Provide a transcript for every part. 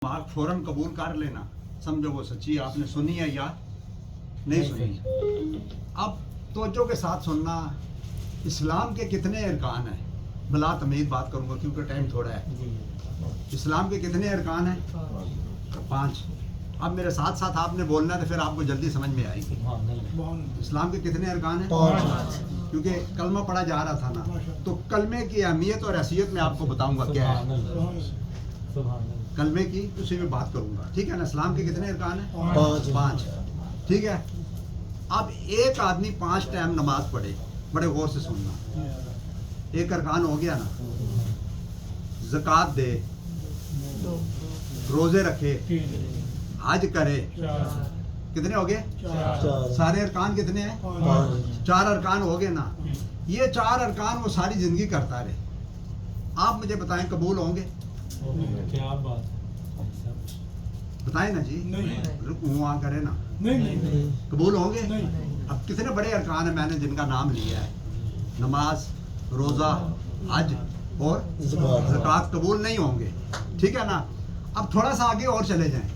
बात फौरन कबूल कर लेना, समझो वो सच्ची आपने सुनी है या नहीं सुनी। अब तवज्जो के साथ सुनना, इस्लाम के कितने अरकान हैं, बला तमीद बात करूंगा क्योंकि टाइम थोड़ा है। इस्लाम के कितने अरकान हैं? 5। अब मेरे साथ साथ आपने बोलना है तो फिर आपको जल्दी समझ में आएगी। इस्लाम के कितने अरकान हैं? 5। क्योंकि कलमा पढ़ा जा रहा था ना, तो कलमे की अहमियत और हैसियत में आपको बताऊंगा क्या है कलमे की, उसी में बात करूंगा, ठीक है ना। इस्लाम के कितने अरकान हैं? 5। ठीक है। अब एक आदमी 5 टाइम नमाज पढ़े, बड़े गौर से सुनना। एक अरकान हो गया ना, ज़कात दे, रोजे रखे, हज करे, कितने हो गए? सारे अरकान कितने हैं? 4 अरकान हो गए ना। ये 4 अरकान वो सारी जिंदगी करता रहे, आप मुझे बताएं कबूल होंगे? क्या बात बताएं ना जी। वहाँ करे ना, नहीं। कबूल होंगे? नहीं। अब कितने बड़े अरकान है मैंने जिनका नाम लिया है, नमाज, रोज़ा, हज और ज़कात, कबूल नहीं होंगे, ठीक है ना। अब थोड़ा सा आगे और चले जाएं।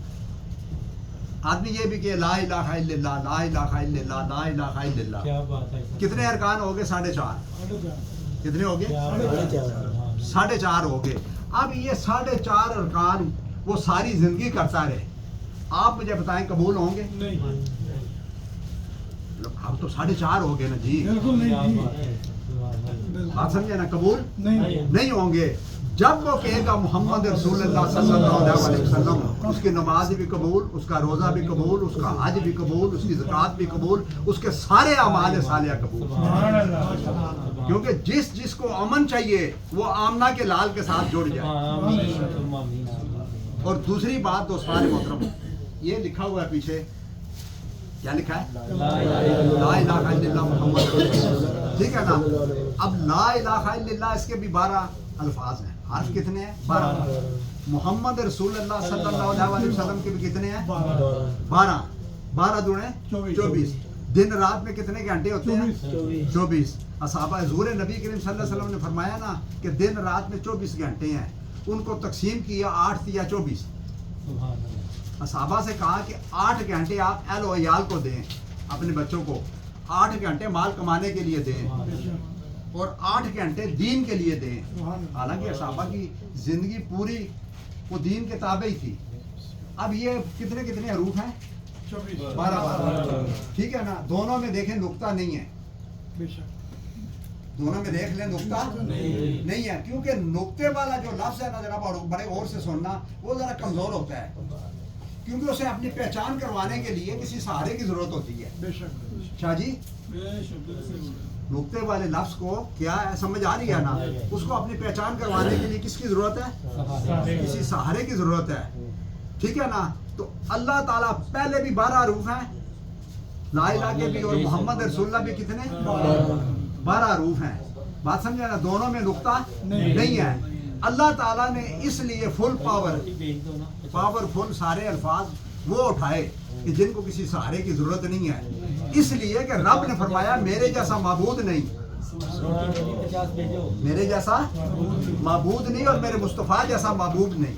आदमी ये भी कि ला इलाहा इल्लल्लाह, ला इलाहा इल्लल्लाह, ला इलाहा इल्लल्लाह, क्या बात है। कितने अरकान हो गए? 4.5। कितने हो गए? 4.5 हो गए। अब ये 4.5 अरकान वो सारी जिंदगी करता रहे, आप मुझे बताएं कबूल होंगे? नहीं। अब तो 4.5 हो गए ना जी, आप समझे ना, कबूल नहीं होंगे। जब वो कहेगा मोहम्मद रसूलुल्लाह सल्लल्लाहु अलैहि वसल्लम, उसकी नमाज भी कबूल, उसका रोज़ा भी कबूल, उसका हज भी कबूल, उसकी ज़कात भी कबूल, उसके सारे अमाल सालिया कबूल। क्योंकि जिसको अमन चाहिए वो आमना के लाल के साथ जुड़ जाए। और दूसरी बात दोस्तान मोहतरम, ये लिखा हुआ है पीछे, क्या लिखा है? ला इलाहा इल्लल्लाह मुहम्मद रसूलुल्लाह, ठीक है ना। अब ला इलाहा इल्लल्लाह इसके भी 12 अल्फाज हैं, हर्फ कितने हैं? 12। मोहम्मद रसूलुल्लाह सल्लल्लाहु अलैहि वसल्लम के भी कितने हैं? 12। 12 दूने 24। दिन रात में कितने घंटे होते हैं? 24। असहाबा हुज़ूर नबी करीम सल्लल्लाहु अलैहि वसल्लम ने फरमाया ना कि दिन रात में 24 घंटे हैं, उनको तकसीम किया 8 या 24। असहाबा से कहा कि 8 घंटे आप अहल व इयाल को दें, अपने बच्चों को 8 घंटे माल कमाने के लिए दें और 8 घंटे दीन के लिए दें। हालांकि असहाबा की जिंदगी पूरी वो दीन के ताबे ही थी। अब ये कितने कितने हरूफ हैं? 12। ठीक है ना। दोनों में देखें नुक्ता नहीं है, दोनों में देख लें नुक्ता नहीं है, क्योंकि नुक्ते वाला जो लफ्ज है ना, जरा बड़े गौर से सुनना, वो जरा कमजोर होता है, क्योंकि उसे अपनी पहचान करवाने के लिए किसी सहारे की जरूरत होती है। शाह जी, नुक्ते वाले लफ्ज को क्या है, समझ आ रही है ना? उसको अपनी पहचान करवाने के लिए किसकी जरूरत है? किसी सहारे की जरूरत है, ठीक है ना। तो अल्लाह ताला पहले भी 12 हरूफ हैं, ला इलाहा के भी और मोहम्मद रसूलुल्लाह भी कितने? 12 हरूफ हैं। बात समझे ना, दोनों में नुक्ता नहीं है। अल्लाह ताला ने इसलिए फुल पावरफुल सारे अल्फाज वो उठाए कि जिनको किसी सहारे की जरूरत नहीं है, इसलिए कि रब ने फरमाया मेरे जैसा माबूद नहीं, मेरे जैसा माबूद नहीं और मेरे मुस्तफ़ा जैसा महबूब नहीं,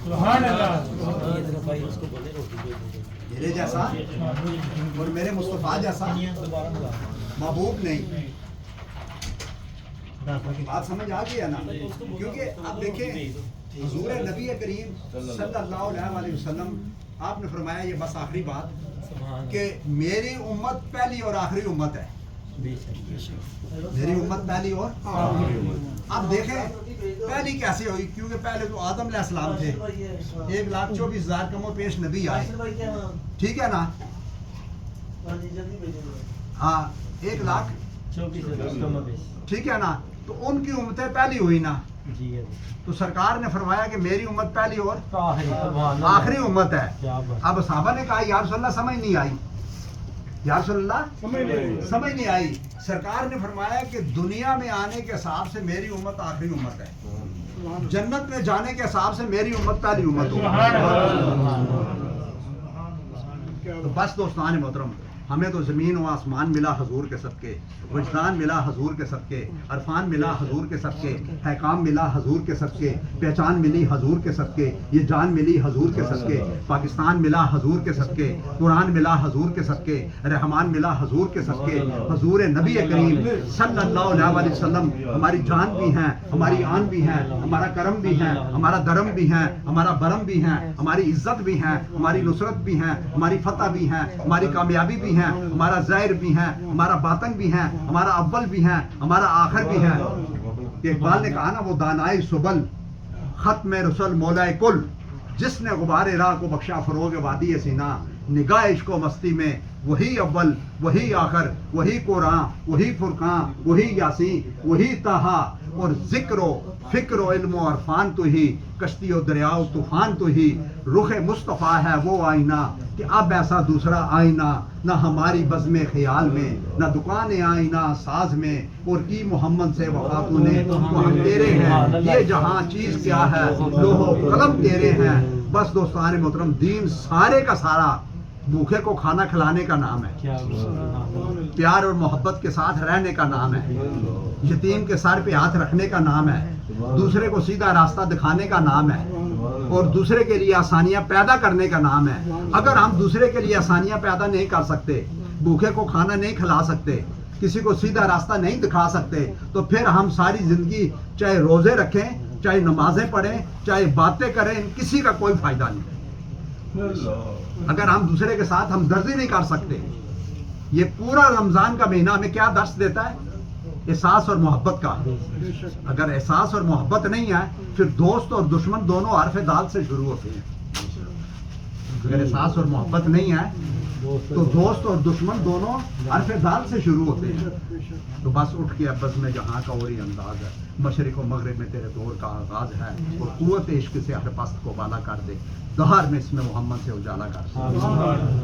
मेरे जैसा और मेरे मुस्तफ़ा जैसा महबूब नहीं। बात समझ आ गई है ना? क्योंकि आप देखें हुजूर नबी करीम सल्लल्लाहु अलैहि वसल्लम, आपने फरमाया ये बस आखिरी बात कि मेरी उम्मत पहली और आखिरी उम्मत है, मेरी उम्मत पहली और आखिरी उम्मत। अब देखें पहली कैसे हुई, क्योंकि पहले तो आदम अलैहिस्सलाम थे, 1,24,000 कमो पेश नबी आए, ठीक है ना। हाँ, 1,24,000, ठीक है ना। तो उनकी उम्मतें पहली हुई ना, तो सरकार ने फरमाया कि मेरी उम्मत पहली और आखिरी उम्मत है। अब सहाबा ने कहा या रसूलल्लाह समझ नहीं आई, या रसूलल्लाह समझ नहीं आई। सरकार ने फरमाया कि दुनिया में आने के हिसाब से मेरी उम्मत आखिरी उम्मत है, जन्नत में जाने के हिसाब से मेरी उम्मत पहली उम्मत हो। तो बस दोस्तान मोहतरम, ہمیں تو زمین و آسمان ملا حضور کے صدقے، وجدان ملا حضور کے صدقے، عرفان ملا حضور کے صدقے، حکام ملا حضور کے صدقے، پہچان ملی حضور کے صدقے، یہ جان ملی حضور کے صدقے، پاکستان ملا حضور کے صدقے، قرآن ملا حضور کے صدقے، رحمان ملا حضور کے صدقے، حضور نبی کریم صلی اللہ علیہ وسلم ہماری جان بھی ہیں، ہماری آن بھی ہیں، ہمارا کرم بھی ہے، ہمارا درم بھی ہے، ہمارا برم بھی ہے، ہماری عزت بھی ہے، ہماری نصرت بھی ہے، ہماری فتح بھی ہے، ہماری کامیابی بھی ہے، ہمارا ظاہر بھی ہے، ہمارا باطن بھی ہے، ہمارا اول بھی ہے، ہمارا آخر بھی ہے۔ کہ اقبال نے کہا نا وہ دانائے سبل ختم رسل مولا کل، جس نے غبار راہ کو بخشا فروغ وادی سینا، نگاہ عشق و مستی میں وہی اول وہی آخر وہی قرآن وہی فرقان وہی یاسین وہی طہا، اور ذکر و فکر و علم و عرفان تو ہی، کشتی و دریا و طوفان تو ہی، رخ مصطفیٰ ہے وہ آئینہ کہ اب ایسا دوسرا آئینہ نہ ہماری بزم خیال میں، نہ دکان آئینہ ساز میں، اور کی محمد سے وفا تو نے وہ ہم تیرے ہیں، یہ جہاں چیز کیا ہے لوح و قلم تیرے ہیں۔ بس دوستان محترم، دین سارے کا سارا بھوکے کو کھانا کھلانے کا نام ہے، کیا بات، پیار اور محبت کے ساتھ رہنے کا نام ہے، یتیم کے سر پہ ہاتھ رکھنے کا نام ہے، دوسرے کو سیدھا راستہ دکھانے کا نام ہے، اور دوسرے کے لیے آسانیاں پیدا کرنے کا نام ہے۔ اگر ہم دوسرے کے لیے آسانیاں پیدا نہیں کر سکتے، بھوکے کو کھانا نہیں کھلا سکتے، کسی کو سیدھا راستہ نہیں دکھا سکتے، تو پھر ہم ساری زندگی چاہے روزے رکھیں، چاہے نمازیں پڑھیں، چاہے باتیں کریں، کسی کا کوئی فائدہ نہیں۔ اگر ہم دوسرے کے ساتھ ہمدردی نہیں کر سکتے، یہ پورا رمضان کا مہینہ ہمیں کیا درس دیتا ہے؟ احساس اور محبت کا۔ اگر احساس اور محبت نہیں ہے، پھر دوست اور دشمن دونوں حرف دال سے شروع ہوتے ہیں۔ اگر احساس اور محبت نہیں ہے تو دوست اور دشمن دونوں حرف دال سے شروع ہوتے ہیں۔ تو بس اٹھ کے ابز میں جہاں کا اور ہی انداز ہے، مشرق و مغرب میں تیرے دور کا آغاز ہے، اور قوت عشق سے ہر پست کو بالا کر دے، دہر میں اس میں محمد سے اجالا کر دے۔